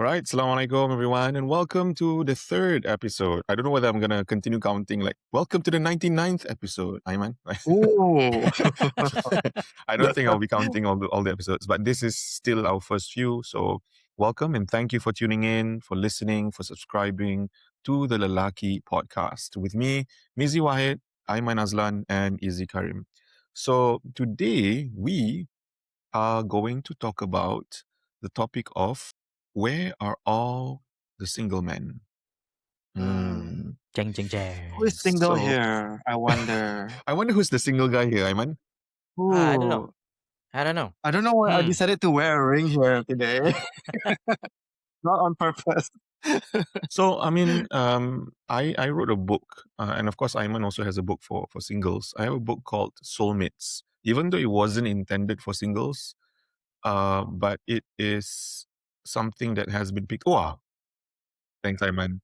All right, Assalamualaikum everyone, and welcome to the third episode. I don't know whether I'm gonna continue counting. Like, welcome to the 99th episode, Ayman. Ooh. I don't think I'll be counting all the episodes, but this is still our first few. So, welcome and thank you for tuning in, for listening, for subscribing to the Lelaki podcast with me, Mizi Wahid, Ayman Azlan, and Izzy Karim. So, today we are going to talk about the topic of where are all the single men? Hmm. Jeng, jeng, Who is jeng. single So, here? I wonder. I wonder who's the single guy here, Ayman? I don't know. Ooh. I don't know. I don't know why I Hmm. decided to wear a ring here today. Not on purpose. So, I mean, I wrote a book, and of course, Ayman also has a book for singles. I have a book called Soulmates, even though it wasn't intended for singles, but it is something that has been picked. Wow, thanks, Ayman.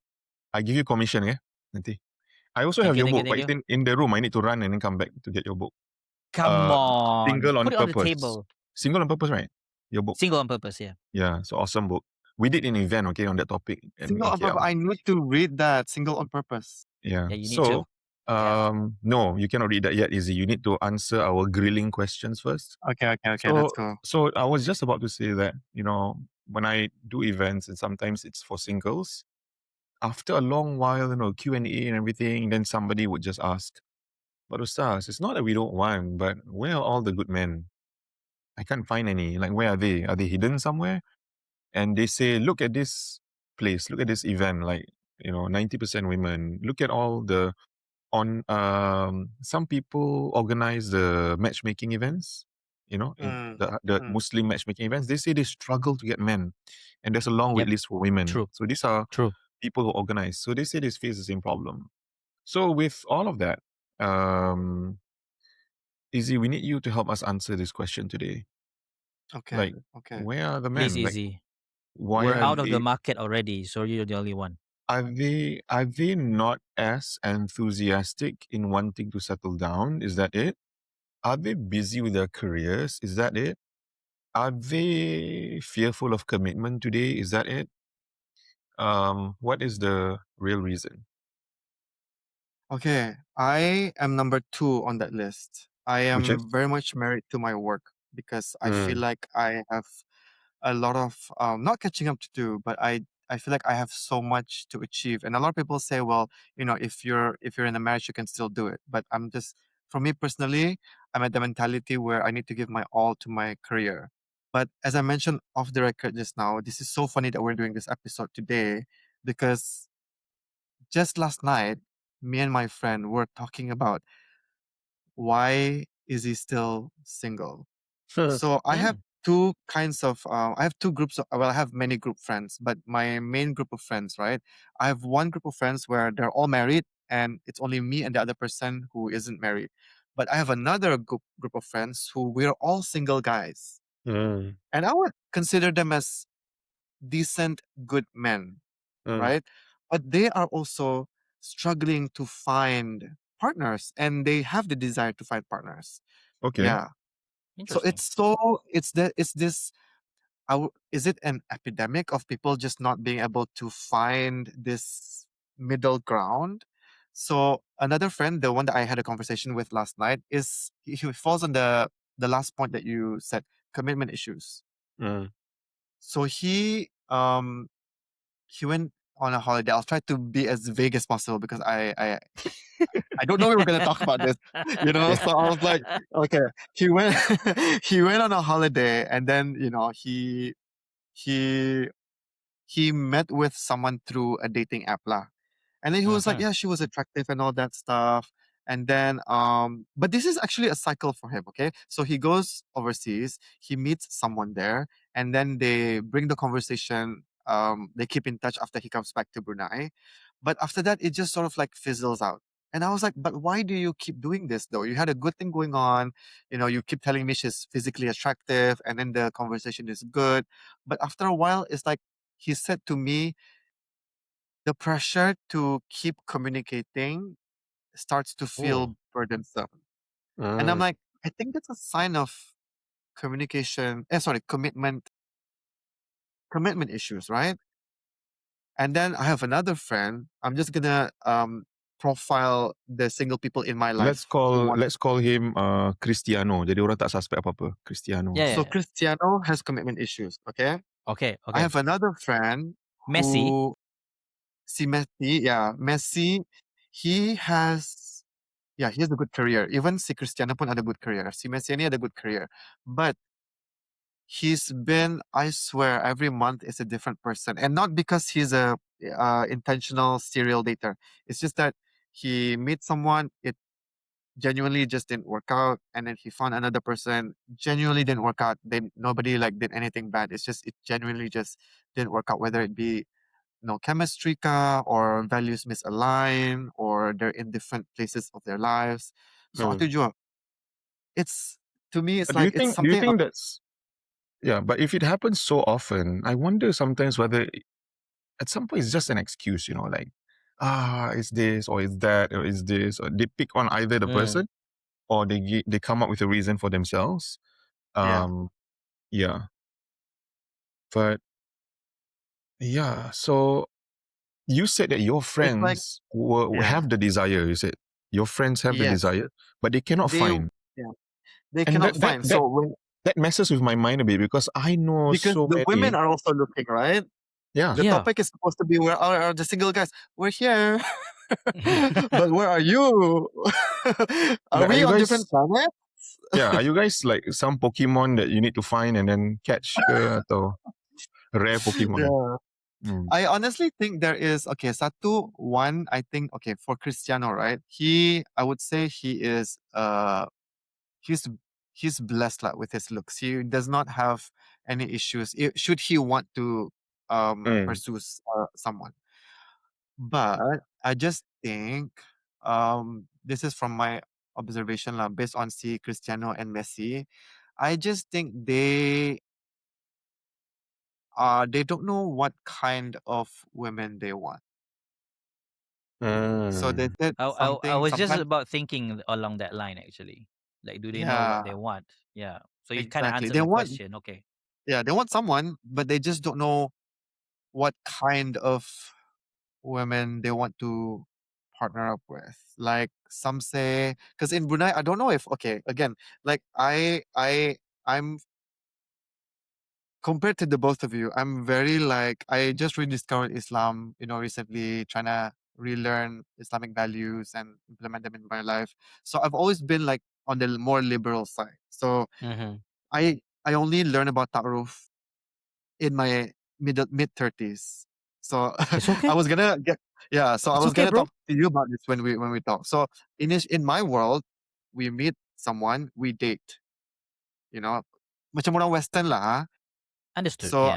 I give you commission, yeah, nanti. I also have your Thank you, book, thank but you. it's in the room. I need to run and then come back to get your book. Come on. Single on Put it on the Purpose. table. Single on Purpose, right? Your book. Single on purpose, yeah. Yeah, so awesome book. We did an event, okay, on that topic Single in on purpose. KL. I need to read that. Single on purpose. Yeah. Yeah, you need So, to. Yeah. no, you cannot read that yet, Izzy. You need to answer our grilling questions first. Okay, that's So, cool. so I was just about to say that, when I do events and sometimes it's for singles, after a long while, Q&A and everything, then somebody would just ask, but Ustaz, it's not that we don't want, but where are all the good men? I can't find any. Like, where are they? Are they hidden somewhere? And they say, look at this place, look at this event, like, 90% women. Look at all some people organize the matchmaking events, in Mm. the Muslim matchmaking events. They say they struggle to get men. And there's a long wait Yep. list for women. True. So these are True. people who organize. So they say they face the same problem. So with all of that, Izzy, we need you to help us answer this question today. Okay. Like, where are the men? Please, Like, easy. why We're are out of they the market already, so you're the only one. are they not as enthusiastic in wanting to settle down? Is that it? Are they busy with their careers? Is that it? Are they fearful of commitment today? Is that it? What is the real reason? Okay. I am number 2 on that list. I Which am is? very much married to my work because I feel like I have a lot of not catching up to do, but I feel like I have so much to achieve. And a lot of people say, well, if you're in a marriage, you can still do it. But for me personally, I'm at the mentality where I need to give my all to my career. But as I mentioned off the record just now, this is so funny that we're doing this episode today because just last night, me and my friend were talking about why is he still single. So I have two kinds of I have two groups of, well, I have many group friends, but my main group of friends, right? I have one group of friends where they're all married and it's only me and the other person who isn't married. But I have another group of friends who we're all single guys. Mm, And I would consider them as decent, good men, mm. right? But they are also struggling to find partners and they have the desire to find partners. Okay. Yeah. So Interesting. it's this is it an epidemic of people just not being able to find this middle ground? So another friend, the one that I had a conversation with last night, he falls on the last point that you said, commitment issues. Mm. So he went on a holiday. I'll try to be as vague as possible because I don't know we were gonna talk about this, So I was like, okay, he went he went on a holiday and then he he met with someone through a dating app lah. And then he was like, yeah, she was attractive and all that stuff. And then but this is actually a cycle for him, okay? So he goes overseas, he meets someone there, and then they bring the conversation, they keep in touch after he comes back to Brunei. But after that, it just sort of like fizzles out. And I was like, but why do you keep doing this though? You had a good thing going on. You keep telling me she's physically attractive and then the conversation is good. But after a while, it's like he said to me, the pressure to keep communicating starts to feel burdensome. And I'm Mm. like, I think that's a sign of communication, commitment issues, right? And then I have another friend. I'm just gonna profile the single people in my Let's life who call want. let's call him Cristiano. Jadi orang tak suspect apa-apa. Cristiano. Yeah, So yeah. Cristiano has commitment issues. Okay. Okay, I okay. have another friend Messi. who si Messi. Yeah, Messi. He has. Yeah, he has a good career. Even si Cristiano pun ada good career. Si Messi ini ada good career. But he's been, I swear, every month is a different person. And not because he's a intentional serial dater. It's just that he meets someone, it genuinely just didn't work out, and then he found another person, genuinely didn't work out. Then nobody like did anything bad. It's just it genuinely just didn't work out, whether it be no chemistry ka or values misaligned or they're in different places of their lives. So Mm. atu jua, it's to me it's But do you like it's think do you something think that's yeah, but if it happens so often, I wonder sometimes whether at some point it's just an excuse, like it's this or it's that or it's this, or they pick on either the person or they come up with a reason for themselves. yeah. Yeah. But yeah, so you said that your It's like friends will yeah. have the desire, you said. Your friends have the Yes. desire, but they cannot They find. yeah. They And cannot that that find. that So when that messes with my mind a bit because I know because so the women many. are also looking, right? Yeah. The Yeah. topic is supposed to be where are the single guys? We're here. But where are you? Are Like, are we you on guys different planets? yeah, are you guys like some Pokemon that you need to find and then catch ke atau rare Pokemon? Yeah. Hmm. I honestly think there is okay, satu one I think okay for Cristiano, right? I would say he is he's he's blessed like, with his looks. He does not have any issues should he want to Mm. pursue someone. But I just think this is from my observation lah, based on see Cristiano and Messi. I just think they don't know what kind of women they want. So they Mm. said I something was just sometimes. about thinking along that line actually. Like, do they know what they Yeah, want? Yeah. So you kind of exactly. answered They my want question. Okay. yeah, they want someone, but they just don't know what kind of women they want to partner up with. Like some say, because in Brunei, I don't know if okay, again, like I'm compared to the both of you, I'm very like I just rediscovered Islam, recently trying to relearn Islamic values and implement them in my life. So I've always been like on the more liberal side. So Mm-hmm. I only learned about ta'aruf in my mid 30s. So It's okay. I was gonna get yeah. So I It's was okay, gonna bro. talk to you about this when we talk. So in my world, we meet someone, we date. You know, macam orang Western lah. Ah. Understood. So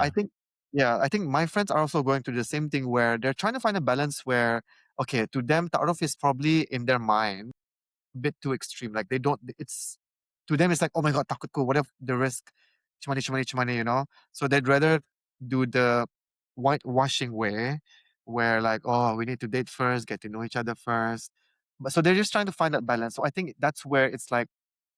Yeah. I think my friends are also going through the same thing where they're trying to find a balance where okay, to them ta'aruf is probably in their mind bit too extreme. Like they don't. It's to them. It's like, oh my god, takut ko. What if the risk? Chumani, chumani, chumani. So they'd rather do the whitewashing way, where like, oh, we need to date first, get to know each other first. But so they're just trying to find that balance. So I think that's where it's like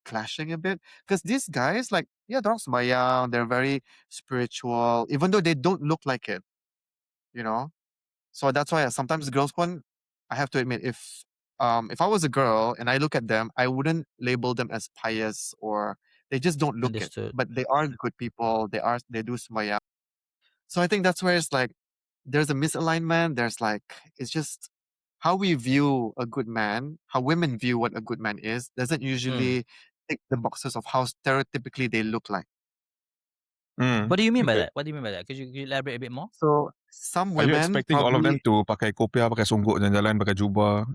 clashing a bit because these guys, like, yeah, they're sembahyang, they're very spiritual, even though they don't look like it. You know. So that's why sometimes girls one, I have to admit, if I was a girl and I look at them, I wouldn't label them as pious or they just don't look it. Understood. But they are good people. They do smaya. So I think that's where it's like there's a misalignment. There's like it's just how we view a good man, how women view what a good man is, doesn't Mm. usually tick the boxes of how stereotypically they look like. What do you mean by Okay. that? What do you mean by that? Could you elaborate a bit more? So some Are you women expecting all of them probably to pakai kopiah, pakai songgok jalan-jalan, pakai jubah?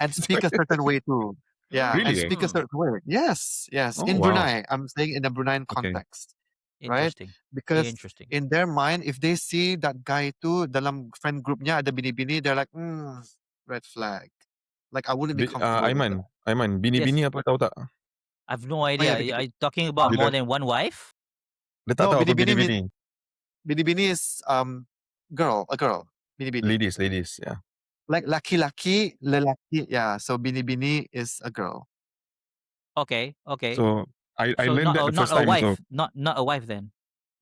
and speak a certain way too. Yeah, and Really? Eh? speak a certain way. Yes, yes. Oh In wow. Brunei, I'm saying in the Bruneian Okay. context, right? Interesting. Because Interesting. in their mind, if they see that guy too dalam friend groupnya ada bini-bini, they're like, red flag. Like I wouldn't be comfortable with that. Aiman, Yes. bini-bini apa tahu tak? I've no Oh idea. yeah, Are you talking about Bila more than one wife? dia tak no, tahu apa bini-bini means bini-bini. bini-bini is a girl, bini-bini. Ladies, yeah. Like laki-laki, lelaki, yeah. So bini-bini is a girl. Okay. So I So learned that the not first a time. So wife. Not a wife then.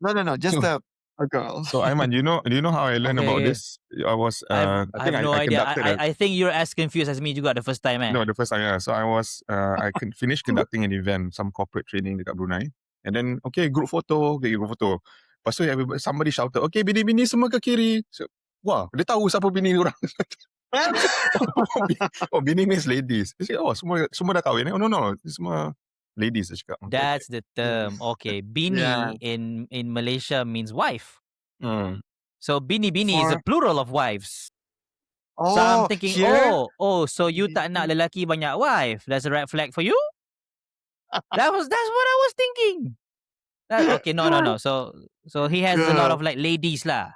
No, just so a a girl. So Aiman, do you know how I learned about Okay. this? I was I I have think no I idea. conducted a I think you're as confused as me juga the first time, eh? no the first time, yeah. So I was I can finish conducting an event, some corporate training dekat Brunei. And then okay, group photo, okay, group photo. Lepas tu somebody shouted, okay, bini-bini semua ke kiri. So, wah, dia tahu siapa bini orang. Oh, bini means ladies. Dia cakap, oh, semua dah kahwin. Oh, no, semua ladies. Dia cakap, okay, okay. That's the term. Okay. Yeah. Bini in Malaysia means wife. Hmm. So bini is a For plural of wives. So I'm thinking, here, so you tak nak lelaki banyak wife. That's a red flag for you? That's what I was thinking. Okay, no. So he has a lot of like ladies lah.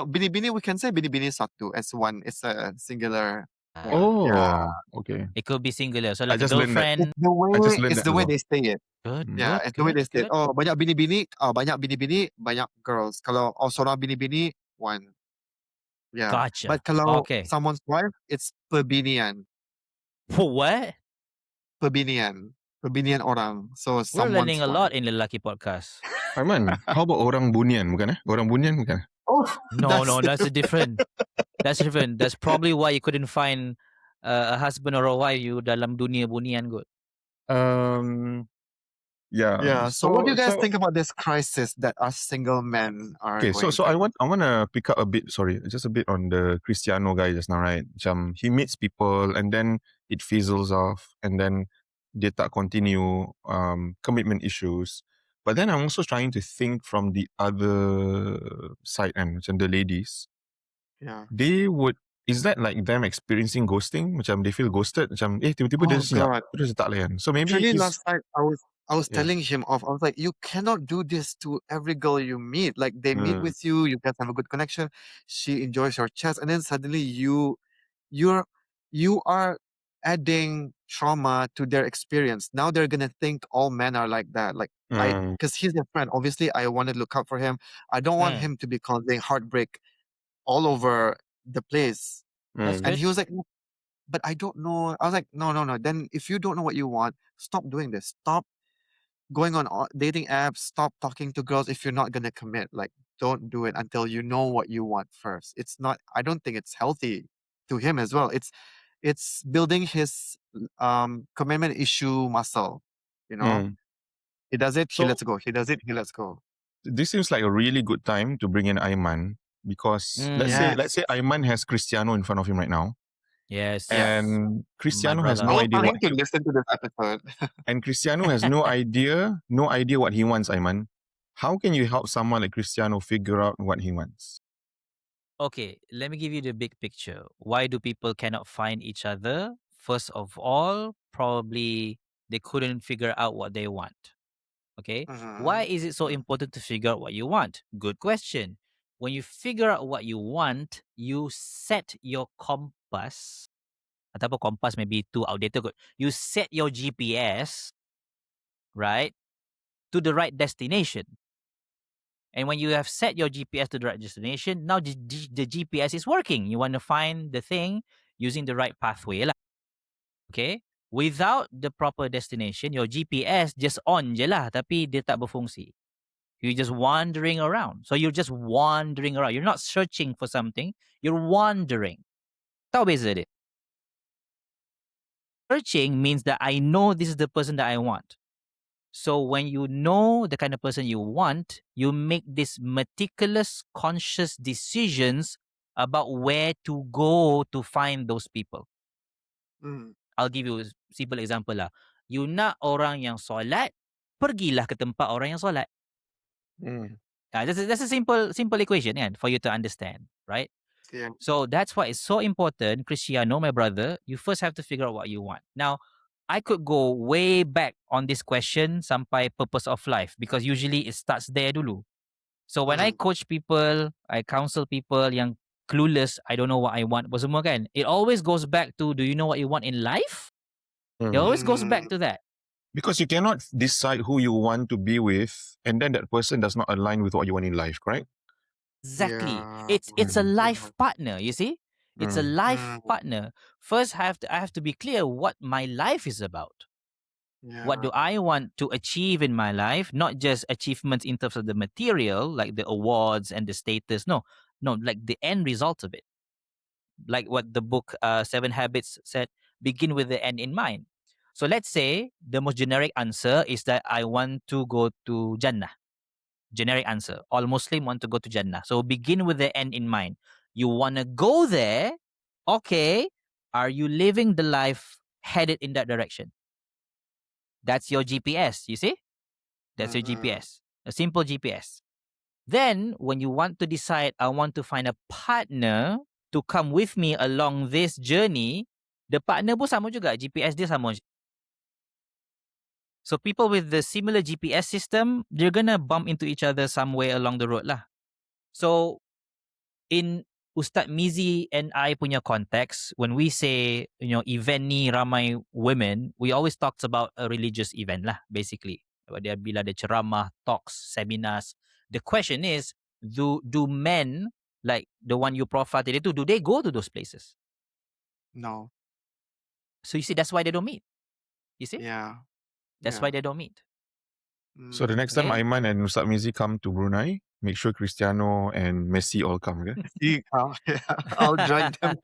bini-bini, we can say bini-bini satu as one. It's a singular. Oh, Yeah. okay. It could be singular. So I like a just learned that. girlfriend. It's the way they say it. Good. Yeah, it's the way they say it. Oh, banyak bini-bini, banyak girls. Kalau seorang bini-bini, one. Yeah. Gotcha. But kalau Okay. someone's wife, it's perbinian. What? Perbinian orang. So We're someone's learning a lot wife. in Lelaki podcast. Aiman, how about orang bunian, bukan Orang bunian bukan? Oh, No, that's different. That's different. That's probably why you couldn't find a husband or a wife you dalam dunia bunian good. Yeah. Yeah. So what do you guys think about this crisis that us single men are Okay, going so through? I want to pick up a bit. Sorry, just a bit on the Cristiano guy just now, right? Macam he meets people and then it fizzles off, and then dia tak continue commitment issues. But then I'm also trying to think from the other side, and macam the ladies, Yeah. they would. Is that like them experiencing ghosting? Macam they feel ghosted. Macam tiba-tiba dia Oh senyap, God. terus dia tak layan. So maybe Actually, he's last night I was Yeah. telling him off. I was like, you cannot do this to every girl you meet. Like they meet with you guys have a good connection. She enjoys your chats, and then suddenly you are adding trauma to their experience. Now they're gonna think all men are like that. Like because he's a friend. Obviously, I want to look out for him. I don't want him to be causing heartbreak all over the place. That's And good. he was like, but I don't know. I was like, no. Then if you don't know what you want, stop doing this. Stop going on dating apps. Stop talking to girls if you're not gonna commit. Like, don't do it until you know what you want first. It's not. I don't think it's healthy to him as well. It's building his commitment issue muscle. You know, he does it, he So- lets go. He does it, he lets go. This seems like a really good time to bring in Aiman because let's say Aiman has Cristiano in front of him right now, Yes. and Cristiano has brother. no I idea want what him to listen to this episode. and Cristiano has no idea what he wants. Aiman, how can you help someone like Cristiano figure out what he wants? Okay, let me give you the big picture. Why do people cannot find each other? First of all, probably they couldn't figure out what they want. Okay. Why is it so important to figure out what you want? Good question. When you figure out what you want, you set your compass. Ataupun compass maybe too outdated. Good. You set your GPS, right, to the right destination. And when you have set your GPS to the right destination, now the GPS is working. You want to find the thing using the right pathway lah. Okay? Without the proper destination, your GPS just on je lah, tapi dia tak berfungsi. You're just wandering around. So you're just wandering around. You're not searching for something. You're wandering. Tahu beza dia? Searching means that I know this is the person that I want. So when you know the kind of person you want, you make these meticulous, conscious decisions about where to go to find those people. I'll give you a simple example lah. You nak orang yang solat, pergilah ke tempat orang yang solat. That's a simple equation kan, for you to understand, right? Yeah. So that's why it's so important, Cristiano, my brother, you first have to figure out what you want. Now, I could go way back on this question sampai purpose of life because usually it starts there dulu. So when I coach people, I counsel people yang clueless, I don't know what I want, apa semua kan, it always goes back to, do you know what you want in life? It always goes back to that. Because you cannot decide who you want to be with, and then that person does not align with what you want in life, correct? Exactly. Yeah. It's a life partner, you see? It's a life partner. First, I have to be clear what my life is about. What do Yeah. I want to achieve in my life? Not just achievements in terms of the material, like the awards and the status. No, no, like the end result of it. Like what the book Seven Habits said, begin with the end in mind. So let's say the most generic answer is that I want to go to Jannah. Generic answer. All Muslim want to go to Jannah. So begin with the end in mind. You want to go there. Okay. Are you living the life headed in that direction? That's your GPS. You see? That's your Mm-hmm. GPS. A simple GPS. Then, when you want to decide, I want to find a partner to come with me along this journey, the partner pun sama juga. GPS dia sama. So, people with the similar GPS system, they're gonna bump into each other somewhere along the road lah. So, in Ustaz Mizi and I punya context, when we say, event ni ramai women, we always talks about a religious event lah, basically. Bila ada ceramah, talks, seminars. The question is, do men, like the one you profile today, do they go to those places? No. So you see, that's why they don't meet. You see? Yeah. That's Yeah. why they don't meet. So the next time Okay. Aiman and Ustaz Mizi come to Brunei, make sure Cristiano and Messi all come, okay? Yeah. I'll drag them.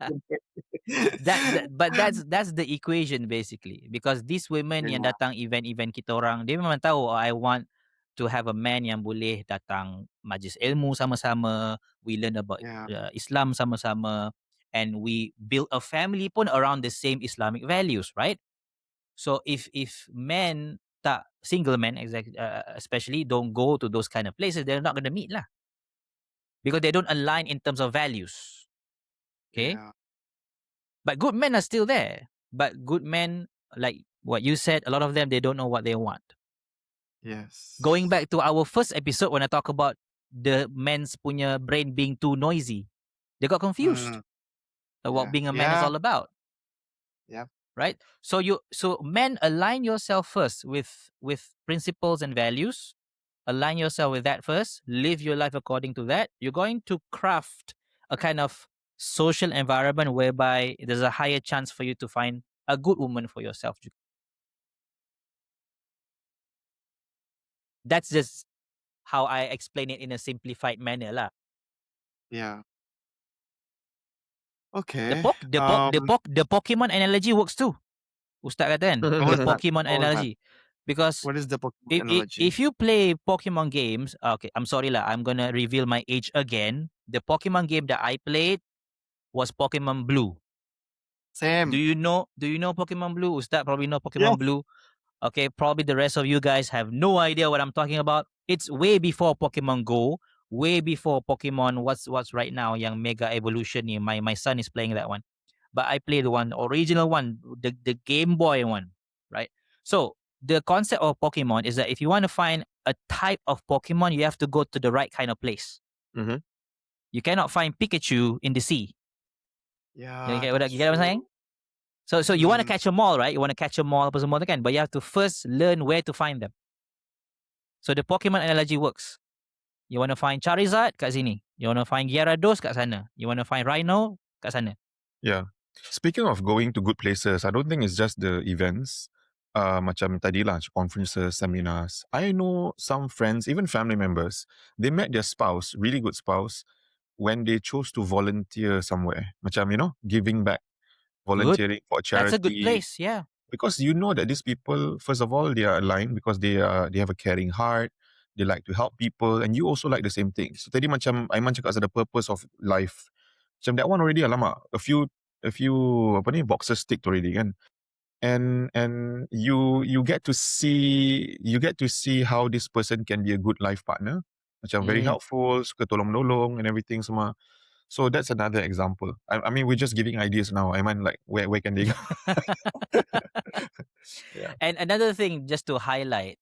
But that's the equation basically, because these women yang Yeah. datang event-event kita orang, dia memang tahu, I want to have a man yang boleh datang majlis ilmu sama-sama, we learn about Yeah. Islam sama-sama, and we build a family pun around the same Islamic values, right? So if men tak, single men especially, don't go to those kind of places, they're not going to meet lah, because they don't align in terms of values. Okay. Yeah. But good men are still there. But good men, like what you said, a lot of them, they don't know what they want. Yes. Going back to our first episode when I talk about the men's punya brain being too noisy, they got confused about Yeah. being a man is Yeah. all about. Yep. Right? So men, align yourself first with principles and values. Align yourself with that first. Live your life according to that. You're going to craft a kind of social environment whereby there's a higher chance for you to find a good woman for yourself. That's just how I explain it in a simplified manner lah. Yeah. The Okay. the Pokemon analogy works too. Ustaz kata kan, What the was that? Pokemon What was that? analogy. Because What is the Pokemon analogy? if you play Pokemon games, okay, I'm sorry lah, I'm gonna reveal my age again. The Pokemon game that I played was Pokemon Blue. Same. Do you know Pokemon Blue? Ustaz probably know Yeah. Pokemon Blue. Okay, probably the rest of you guys have no idea what I'm talking about. It's way before Pokemon Go, way before Pokemon what's right now, yang Mega Evolution ni. My son is playing that one. But I played the one, original one, the Game Boy one, right? So the concept of Pokemon is that if you want to find a type of Pokemon, you have to go to the right kind of place. Mhm. You cannot find Pikachu in the sea. Yeah. You get what I'm saying? So you want to catch them all, right? You want to catch them all apa semua tu kan? But you have to first learn where to find them. So the Pokemon analogy works. You want to find Charizard kat sini. You want to find Gyarados kat sana. You want to find Rhino kat sana. Yeah. Speaking of going to good places, I don't think it's just the events. Macam tadi lah, conferences, seminars. I know some friends, even family members, they met their spouse, really good spouse, when they chose to volunteer somewhere. Macam, giving back, volunteering for a charity. That's a good place, yeah. Because you know that these people, first of all, they are aligned because they have a caring heart. They like to help people, and you also like the same thing. So tadi macam Aiman cakap pasal the purpose of life. Macam that one already alamak, a few boxes ticked already kan. And you get to see how this person can be a good life partner. Macam very helpful, suka tolong-menolong and everything semua. So that's another example. I mean, we're just giving ideas now. I mean, like, where can they go? Yeah. And another thing, just to highlight,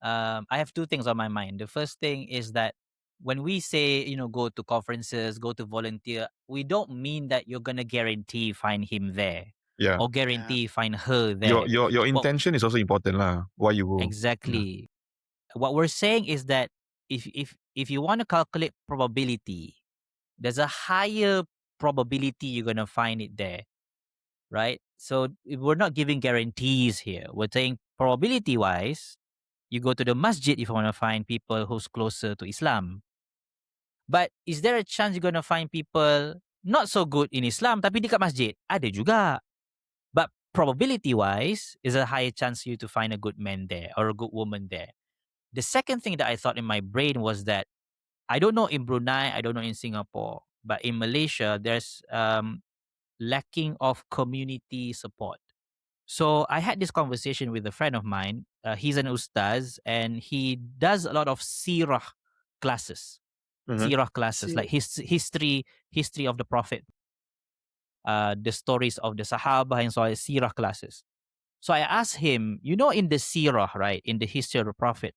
I have two things on my mind. The first thing is that when we say, go to conferences, go to volunteer, we don't mean that you're gonna guarantee find him there. Yeah. Or guarantee find her there. Your intention is also important lah. Why you go? Exactly. What we're saying is that if you want to calculate probability, there's a higher probability you're gonna find it there, right? So we're not giving guarantees here. We're saying probability wise, you go to the masjid if you want to find people who's closer to Islam. But is there a chance you're gonna find people not so good in Islam tapi dekat masjid? Ada juga. But probability wise, is a higher chance for you to find a good man there or a good woman there. The second thing that I thought in my brain was that I don't know in Brunei, I don't know in Singapore, but in Malaysia, there's lacking of community support. So I had this conversation with a friend of mine. He's an ustaz and he does a lot of sirah classes. Mm-hmm. Sirah classes, See, like history of the Prophet, the stories of the Sahaba and so on, sirah classes. So I asked him, in the sirah, right, in the history of the Prophet,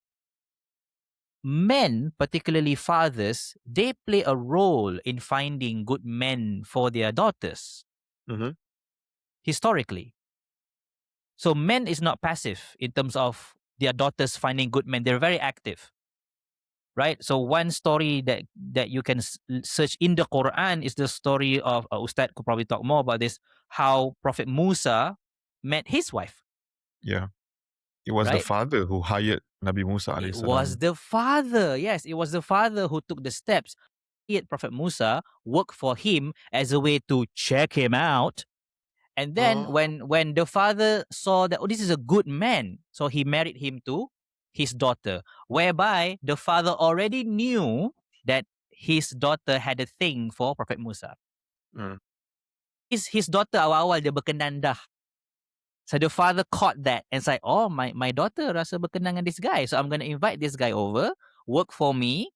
men, particularly fathers, they play a role in finding good men for their daughters Mm-hmm. historically. So men is not passive in terms of their daughters finding good men. They're very active, right? So one story that you can search in the Quran is the story of Ustad could probably talk more about this, how Prophet Musa met his wife, Yeah. It was the right? father who hired Nabi Musa It alayhi was salam. the father. Yes, it was the father who took the steps. Hired Prophet Musa, work for him as a way to check him out. And then oh, when the father saw that, oh, this is a good man, so he married him to his daughter, whereby the father already knew that his daughter had a thing for Prophet Musa. Mm. His daughter awal-awal dia berkenan dah. So the father caught that and said, oh, my daughter rasa berkenan dengan this guy, so I'm going to invite this guy over, work for me,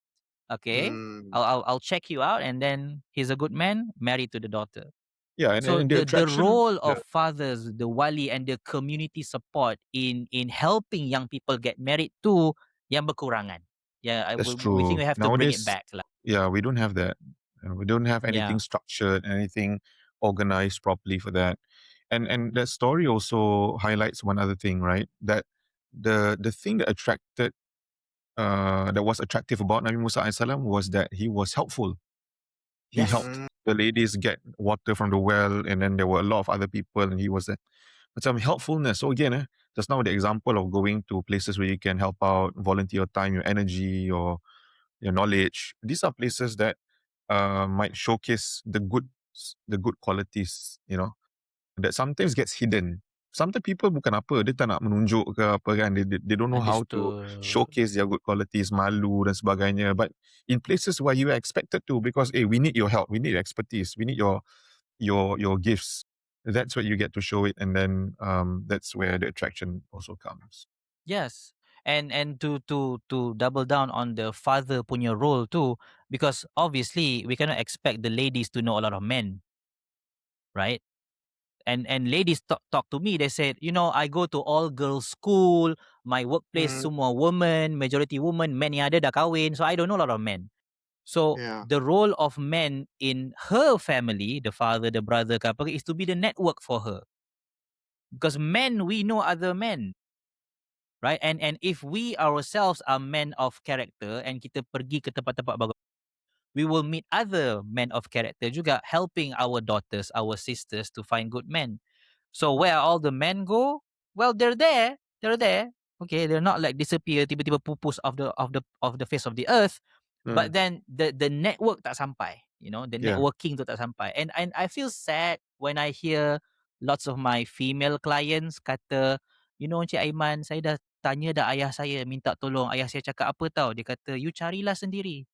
okay? mm, I'll check you out, and then he's a good man, married to the daughter. Yeah, So and the the attraction, role of fathers, the wali, and the community support in helping young people get married to yang berkurangan. Yeah, that's we think true. we have to bring it Nowadays, back lah. yeah, we don't have that. We don't have anything Yeah. structured, anything organized properly for that. And that story also highlights one other thing, right? That the thing that that was attractive about Nabi Musa alayhi salam was that he was helpful. He Yes. helped the ladies get water from the well, and then there were a lot of other people, and he was there. Macam helpfulness. So again, just now the example of going to places where you can help out, volunteer your time, your energy, your knowledge. These are places that might showcase the good qualities, that sometimes gets hidden. Sometimes people bukan apa, dia tak nak menunjuk ke apa kan, they don't know how to Understood. showcase their good qualities, malu dan sebagainya. But in places where you are expected to, because we need your help, we need your expertise, we need your gifts. That's where you get to show it, and then that's where the attraction also comes. Yes. And to double down on the father punya role too, because obviously we cannot expect the ladies to know a lot of men, right? And ladies talk to me, they said, I go to all girls school, my workplace mm, semua woman, majority woman, men yang ada dah kahwin, so I don't know a lot of men. So yeah, the role of men in her family, the father, the brother ke apa, is to be the network for her, because men, we know other men, right? And if we ourselves are men of character and kita pergi ke tempat-tempat bagus, we will meet other men of character juga, helping our daughters, our sisters to find good men. So where all the men go, well, they're there. They're there. Okay, they're not like disappear, tiba-tiba pupus of the face of the earth. Mm, But then the network tak sampai. The yeah. networking tu tak sampai. And I feel sad when I hear lots of my female clients kata, Encik Aiman, saya dah tanya dah ayah saya, minta tolong. Ayah saya cakap apa tahu? Dia kata, you carilah sendiri.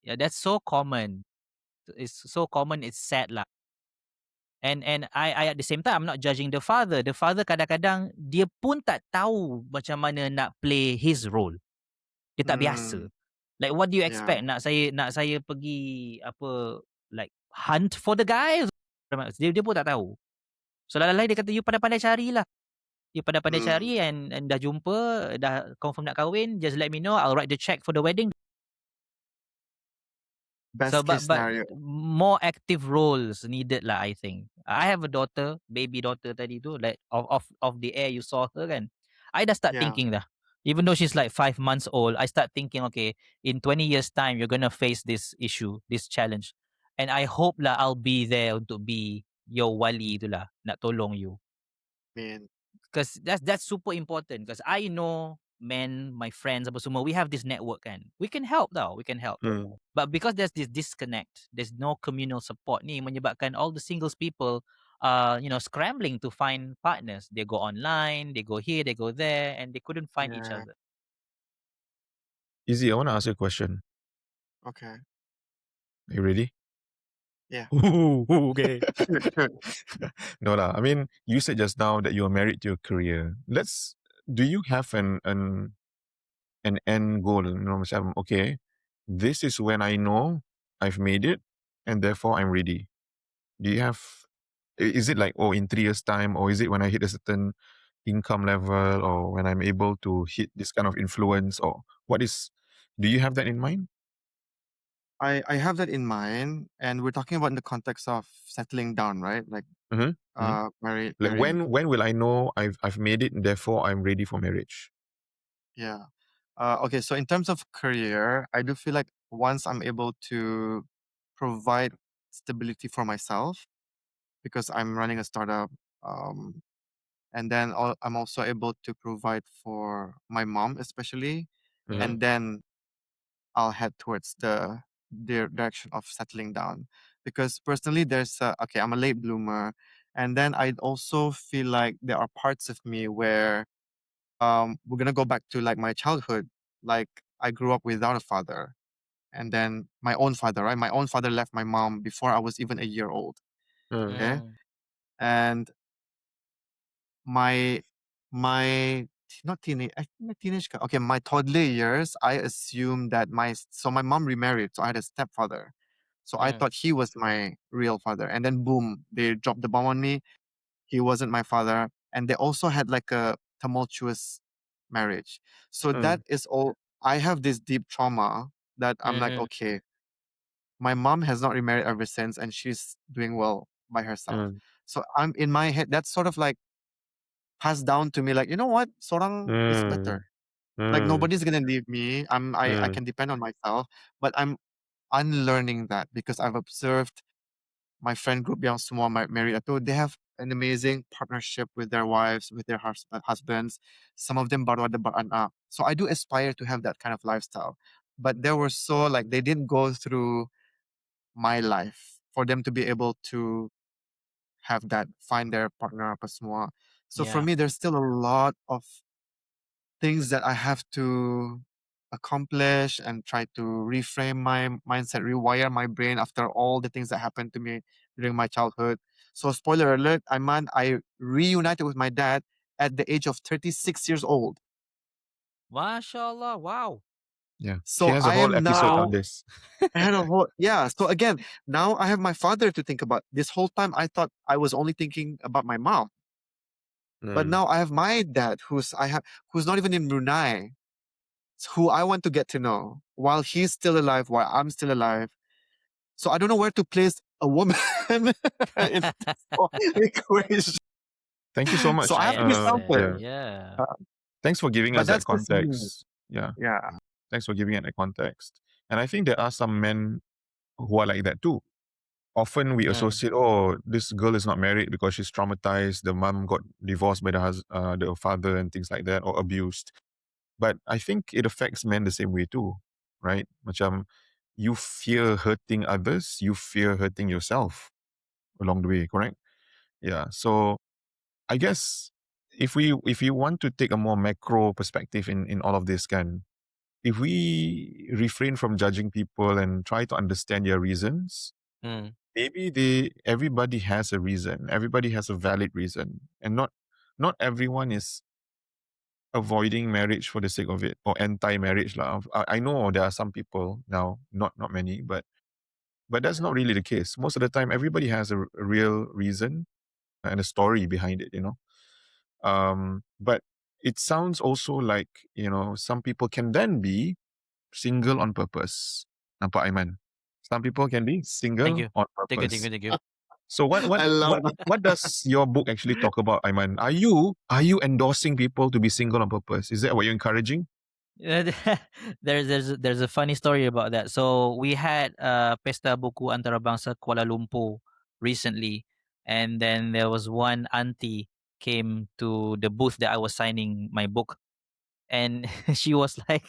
Yeah, that's so common. It's so common, it's sad lah. And I at the same time, I'm not judging the father. The father kadang-kadang dia pun tak tahu macam mana nak play his role. Dia tak biasa. mm, Like what do you yeah, expect? Nak saya pergi apa, like hunt for the guy? Dia pun tak tahu. So lalai dia kata, you pandai-pandai carilah. You pandai-pandai mm, cari and dah jumpa, dah confirm nak kahwin, just let me know, I'll write the check for the wedding. So best but case scenario. more active roles needed lah, I think. I have a daughter, baby daughter tadi tu, like of the air you saw her kan. I dah start Yeah, thinking dah. Even though she's like 5 months old, I start thinking, okay, in 20 years time you're gonna face this issue, this challenge. And I hope lah I'll be there untuk be your wali tu lah, nak tolong you. man. Because that's super important. Because I know men, my friends, apa semua, we have this network kan. We can help tau, we can help. But because there's this disconnect, there's no communal support ni menyebabkan all the singles people scrambling to find partners. They go online, they go here, they go there, and they couldn't find each Yeah. other. Easy, I want to ask you a question. Okay. Are you ready? Yeah. Okay. Shoot, shoot. No lah. I mean, you said just now that you're married to your career. Do you have an end goal? You know, macam, okay, this is when I know I've made it, and therefore I'm ready. Do you have? Is it like, oh, in 3 years' time, or is it when I hit a certain income level, or when I'm able to hit this kind of influence, or what is? Do you have that in mind? I have that in mind, and we're talking about in the context of settling down, right? Like Mm-hmm. Mm-hmm. Like marrying. when will I know I've made it, and therefore I'm ready for marriage? Yeah. Okay, so in terms of career, I do feel like once I'm able to provide stability for myself, because I'm running a startup, um, and then I'm also able to provide for my mom, especially, Mm-hmm. and then I'll head towards the direction of settling down. Because personally, okay, I'm a late bloomer, and then I also feel like there are parts of me where we're gonna go back to like my childhood. Like I grew up without a father, and then my own father, right? My own father left my mom before I was even a year old. Mm. Okay, Mm. and my my not teenage, I think my teenage, okay, my toddler years, I assumed that my mom remarried, so I had a stepfather. So I Mm. thought he was my real father, and then boom, they dropped the bomb on me. He wasn't my father, and they also had like a tumultuous marriage. So that Mm. is all. I have this deep trauma that I'm like, Mhm. okay, my mom has not remarried ever since, and she's doing well by herself. Mm. So I'm in my head. That's sort of like passed down to me. Like, you know what, Sorang is better. Mm. Like Mm. nobody's gonna leave me. I Mm. can depend on myself, but I'm unlearning that because I've observed my friend group yang semua married atau they have an amazing partnership with their wives, with their husbands. Some of them baru ada beranak. So I do aspire to have that kind of lifestyle. But they were so like they didn't go through my life for them to be able to have that, find their partner apa semua. So for Yeah. me, there's still a lot of things that I have to accomplish and try to reframe my mindset, rewire my brain after all the things that happened to me during my childhood. So, spoiler alert, I reunited with my dad at the age of 36 years old. Mashallah. Wow. Yeah. She So, has a I whole am episode on now, this. I had a whole, yeah. So, again, now I have my father to think about. This whole time, I thought I was only thinking about my mom. But Mm. now I have my dad who's not even in Brunei, who I want to get to know while he's still alive, while I'm still alive. So I don't know where to place a woman in this whole equation. Thank you so So much. I have I to be understand. Yeah. selfish. Yeah. Uh, Thanks for giving but us that that's just me. context. Yeah. Yeah. Thanks for giving it that context. And I think there are some men who are like that too. Often we Mm. associate, oh, this girl is not married because she's traumatized. The mom got divorced by the father and things like that, or abused. But I think it affects men the same way too, right? Macam you fear hurting others, you fear hurting yourself along the way, correct? Yeah. So I guess if you want to take a more macro perspective in all of this, can if we refrain from judging people and try to understand their reasons, Mm. maybe everybody has a reason, everybody has a valid reason, and not everyone is avoiding marriage for the sake of it or anti-marriage lah. I know there are some people now, not many, but that's not really the case. Most of the time, everybody has a real reason and a story behind it, you know. But it sounds also like, you know, some people can then be single on purpose. Nampak Aiman? Some people can be Thank single you. on Thank you. Thank purpose. you. Thank you. So I love that. what does your book actually talk about, Aiman? Are you endorsing people to be single on purpose? Is that what you're encouraging? Uh, there's a funny story about that. So we had Pesta Buku Antarabangsa Kuala Lumpur recently, and then there was one auntie. came to the booth that I was signing my book, and she was like,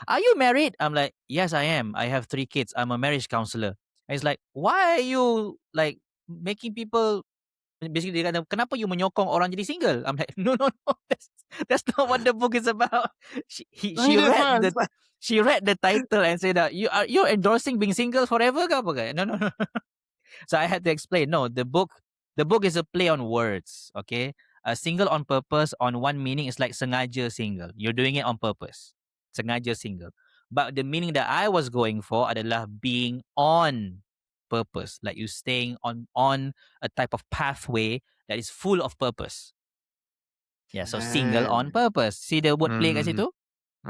"Are you married?" I'm like, "Yes, I am. I have 3 kids. I'm a marriage counselor." And it's like, "Why are you like making people?" Basically, dia kata, "Kenapa you menyokong orang jadi single?" I'm like, "No, no, no. That's not what the book is about." No, it is not. She read the title and said that you're endorsing being single forever ke apa ke? No, no, no. So I had to explain. No, the book is a play on words. Okay, a single on purpose on one meaning is like sengaja single. You're doing it on purpose. Sengaja single. But the meaning that I was going for adalah being on purpose, like you staying on a type of pathway that is full of purpose. Yeah, so single on Dang. purpose. See the word play kat Mm-hmm. situ?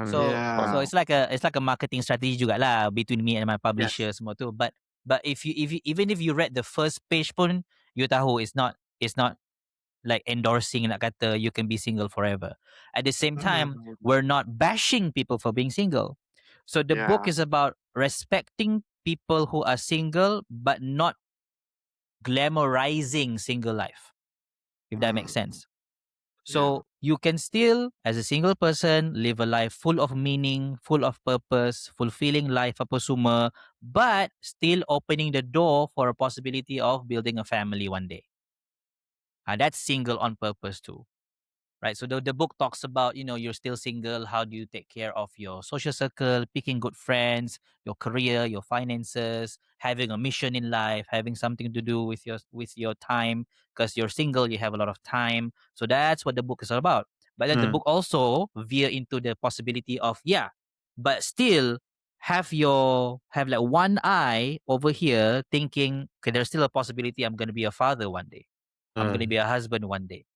So Yeah. it's like a marketing strategy jugalah between me and my Yes. publisher semua tu. But if you even if you read the first page pun, you tahu it's not like endorsing nak kata you can be single forever. At the same time, Mhm. we're not bashing people for being single. So the book Yeah. is about respecting people who are single but not glamorizing single life, if that makes Mm. sense. Yeah. So you can still, as a single person, live a life full of meaning, full of purpose, fulfilling life apa semua, but still opening the door for a possibility of building a family one day. That's single on purpose too. Right, so the book talks about, you're still single, how do you take care of your social circle, picking good friends, your career, your finances, having a mission in life, having something to do with your time, because you're single, you have a lot of time. So that's what the book is all about. But then the Mm. book also veer into the possibility of, yeah, but still have like one eye over here thinking, okay, there's still a possibility I'm going to be a father one day, I'm going to Mm. be a husband one day.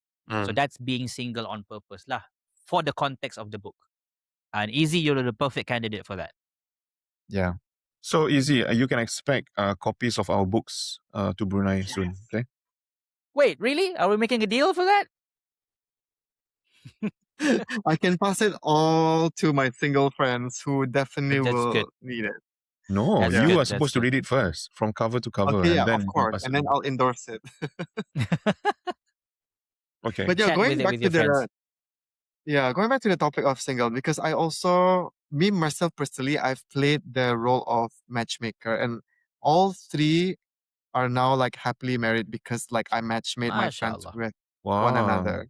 So Mm. that's being single on purpose lah, for the context of the book. And Easy, you're the perfect candidate for that. Yeah. So easy. You can expect copies of our books to Brunei soon. Yes. Okay. Wait, really? Are we making a deal for that? I can pass it all to my single friends who definitely That's good. will need it. No, That's you Yeah. good. are That's supposed to good. read it first, from cover to cover, Okay, yeah, and of then you can course. pass it And then on. I'll endorse it. Okay. But yeah, Chat with it with your friends. going back to the topic of single, because I also, me myself personally, I've played the role of matchmaker, and all three are now like happily married because like I matchmade my friends MashaAllah. with one Wow. another.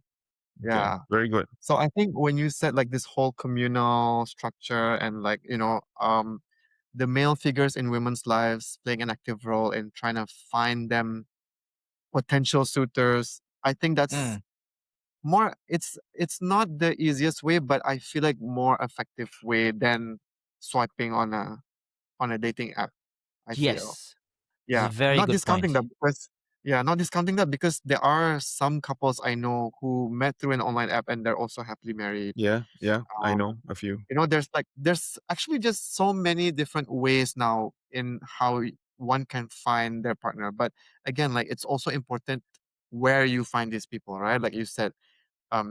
Okay. Yeah. Very good. So I think when you said like this whole communal structure and like, the male figures in women's lives playing an active role in trying to find them potential suitors, I think that's Mm. more, it's not the easiest way, but I feel like more effective way than swiping on a dating app, I feel. Yes. It's a Yeah, very not good discounting point. that because yeah, not discounting that because there are some couples I know who met through an online app and they're also happily married. Yeah. Yeah. I Um, know a few. there's actually just so many different ways now in how one can find their partner. But again, like it's also important where you find these people, right? Like you said,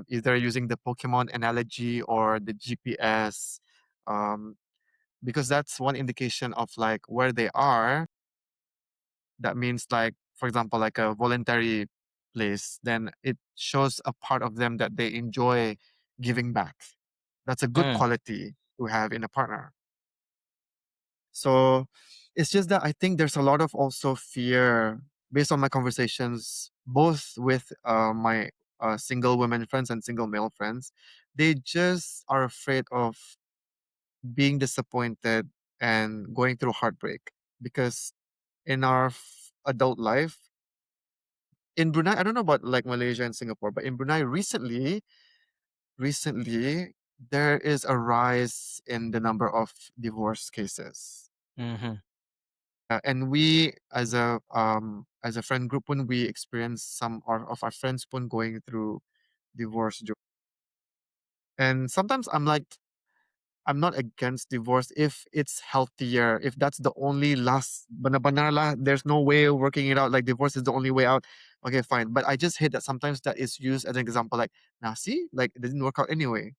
either using the Pokemon analogy or the GPS, um, because that's one indication of like where they are. That means like, for example, like a voluntary place, then it shows a part of them that they enjoy giving back. That's a good Mm. quality to have in a partner. So it's just that I think there's a lot of also fear based on my conversations, both with my single women friends and single male friends. They just are afraid of being disappointed and going through heartbreak because in our adult life, in Brunei, I don't know about like Malaysia and Singapore, but in Brunei recently, there is a rise in the number of divorce cases. Mm-hmm. And we as a friend group when we experience some of our friends pun going through divorce and sometimes I'm like I'm not against divorce if it's healthier, if that's the only last benar-benar lah, there's no way of working it out, like divorce is the only way out. Okay, fine. But I just hate that sometimes that is used as an example, like, now see, like it didn't work out anyway.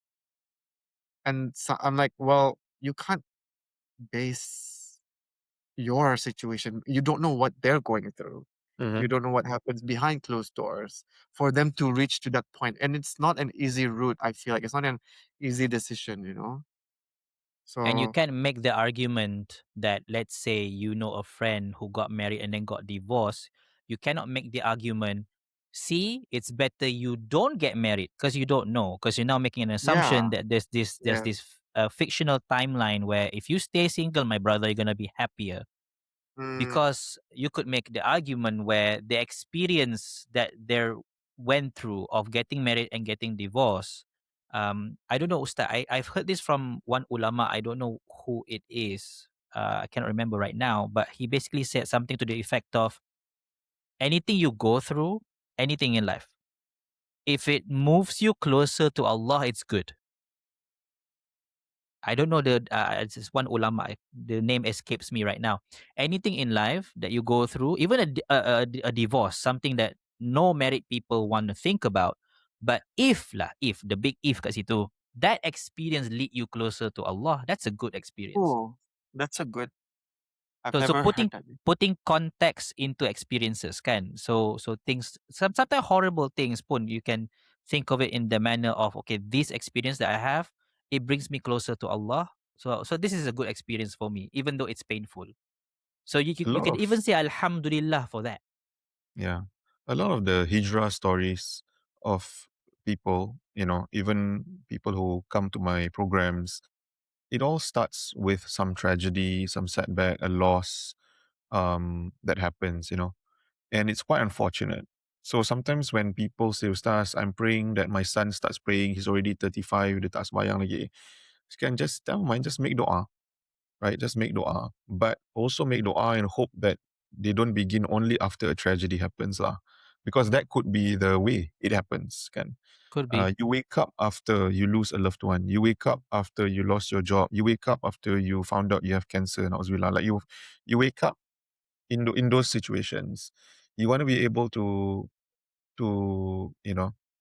And so I'm like, well, you can't base your situation. You don't know what they're going through. You don't know what happens behind closed doors for them to reach to that point. And it's not an easy route, I feel like. It's not an easy decision, you know? And you So, can make the argument that, let's say, you know a friend who got married and then got divorced. You cannot make the argument, see, it's better you don't get married because you don't know. Because you're now making an assumption yeah. that there's this Yes. fictional timeline where if you stay single, my brother, you're gonna be happier. Mm, Because you could make the argument where the experience that they went through of getting married and getting divorced. I don't know, Ustad. I've heard this from one ulama. I don't know who it is. I cannot remember right now, but he basically said something to the effect of, anything you go through, anything in life, if it moves you closer to Allah, it's good. I don't know it's just one ulama. The name escapes me right now. Anything in life that you go through, even a divorce, something that no married people want to think about, but if the big if kat situ, that experience lead you closer to Allah, that's a good experience. oh, that's a good. I've So never heard that. putting context into experiences kan. So things, sometimes horrible things pun you can think of it in the manner of, okay, this experience that I have, it brings me closer to Allah. So this is a good experience for me, even though it's painful. So A you lot can of even say Alhamdulillah for that. Yeah. A lot of the hijrah stories of people, even people who come to my programs, it all starts with some tragedy, some setback, a loss that happens. And it's quite unfortunate. So sometimes when people say, Ustaz, I'm praying that my son starts praying, he's already 35, dia tak sembahyang lagi. You can just tell him, just make dua, right? Just make dua. But also make dua and hope that they don't begin only after a tragedy happens. Because that could be the way it happens. Kan? Could be. You wake up after you lose a loved one. You wake up after you lost your job. You wake up after you found out you have cancer. Na'uzubillah. Like you wake up in those situations. You want to be able to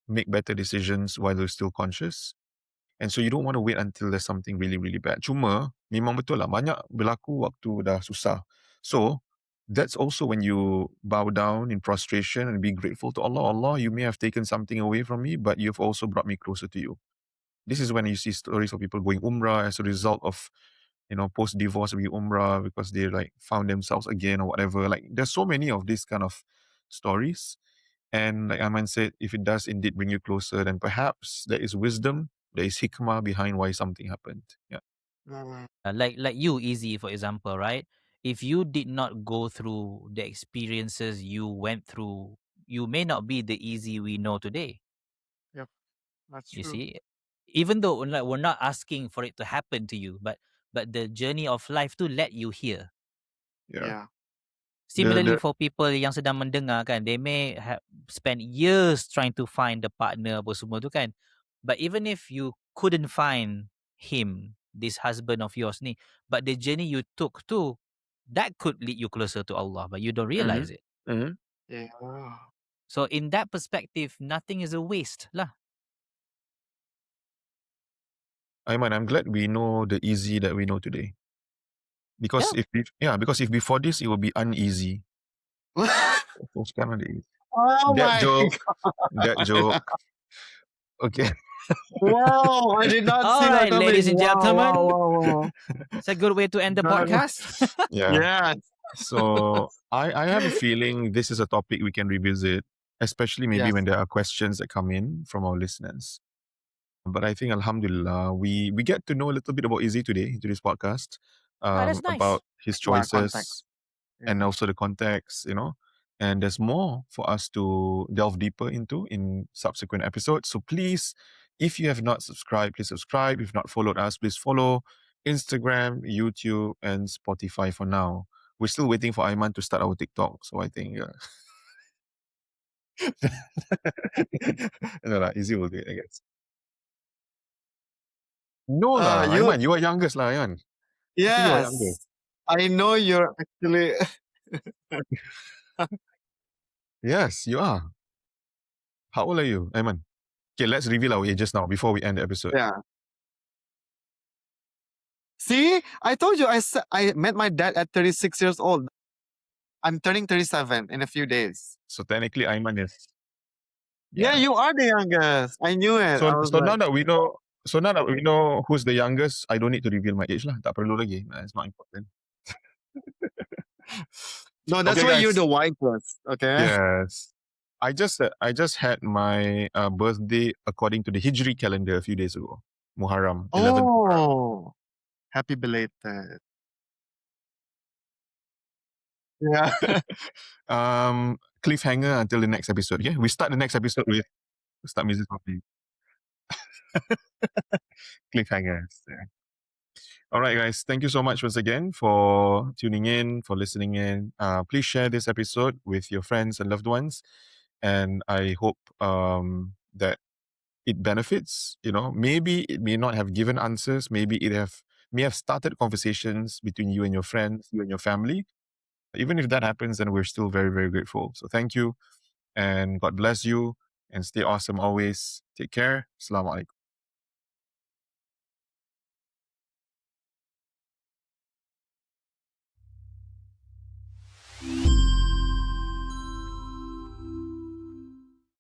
make better decisions while you're still conscious. And so you don't want to wait until there's something really, really bad. Cuma, memang betul lah, banyak berlaku waktu dah susah. So, that's also when you bow down in prostration and be grateful to Allah. Allah, you may have taken something away from me, but you've also brought me closer to you. This is when you see stories of people going umrah as a result of, post-divorce, be umrah because they like found themselves again or whatever. Like, there's so many of these kind of stories. And like Aman said, if it does indeed bring you closer, then perhaps there is wisdom, there is hikmah behind why something happened. Yeah. Mm, Like you, Easy, for example, right? If you did not go through the experiences you went through, you may not be the Easy we know today. yep, that's You true. see, even though we're not asking for it to happen to you, but the journey of life to let you here. Yeah. Yeah. Similarly, The for people yang sedang mendengar kan, they may have spent years trying to find the partner apa semua tu kan. But even if you couldn't find him, this husband of yours ni, but the journey you took too, that could lead you closer to Allah, but you don't realize it. Yeah. So in that perspective, nothing is a waste lah. Aiman, I'm glad we know the easy that we know today. Because because if before this it will be uneasy. So sekarang dia easy. Oh That my joke, God. that joke. Okay. Wow, I did not see All that right, coming. ladies and Wow, gentlemen, wow. it's a good way to end the That was- podcast. Yeah. Yes. So I have a feeling this is a topic we can revisit, especially maybe Yes. when there are questions that come in from our listeners. But I think Alhamdulillah, we get to know a little bit about Izzy today through this podcast, That's nice. about his Yeah, context. choices and Yeah. also the context. And there's more for us to delve deeper into in subsequent episodes. So please, if you have not subscribed, please subscribe. If not followed us, please follow Instagram, YouTube, and Spotify for now. We're still waiting for Aiman to start our TikTok. So I think, no, Izzy will do it, I guess. No lah, You Aiman, you are youngest lah, Aiman. I think you are younger. yes. I know you're actually Yes, you are. How old are you, Aiman? Okay, let's reveal our ages now before we end the episode. yeah. See, I told you I met my dad at 36 years old. I'm turning 37 in a few days. So technically, Aiman is. Yeah, you are the youngest. I knew it. I So was so like, now that we know, so now that we know who's the youngest, I don't need to reveal my age lah. Tak perlu lagi. It's not important. no, that's Okay, why you're guys. the wisest. Okay. Yes. I just had my birthday according to the Hijri calendar a few days ago. Muharram, 11th Muharram. Oh, happy belated. Yeah. Cliffhanger until the next episode. Yeah, we start the next episode with start music properly. Cliffhangers. Yeah. All right, guys. Thank you so much once again for tuning in, for listening in. Please share this episode with your friends and loved ones, and I hope that it benefits. You know, maybe it may not have given answers. Maybe it may have started conversations between you and your friends, you and your family. Even if that happens, then we're still very, very grateful. So thank you, and God bless you, and stay awesome always. Take care. Assalamu alaikum.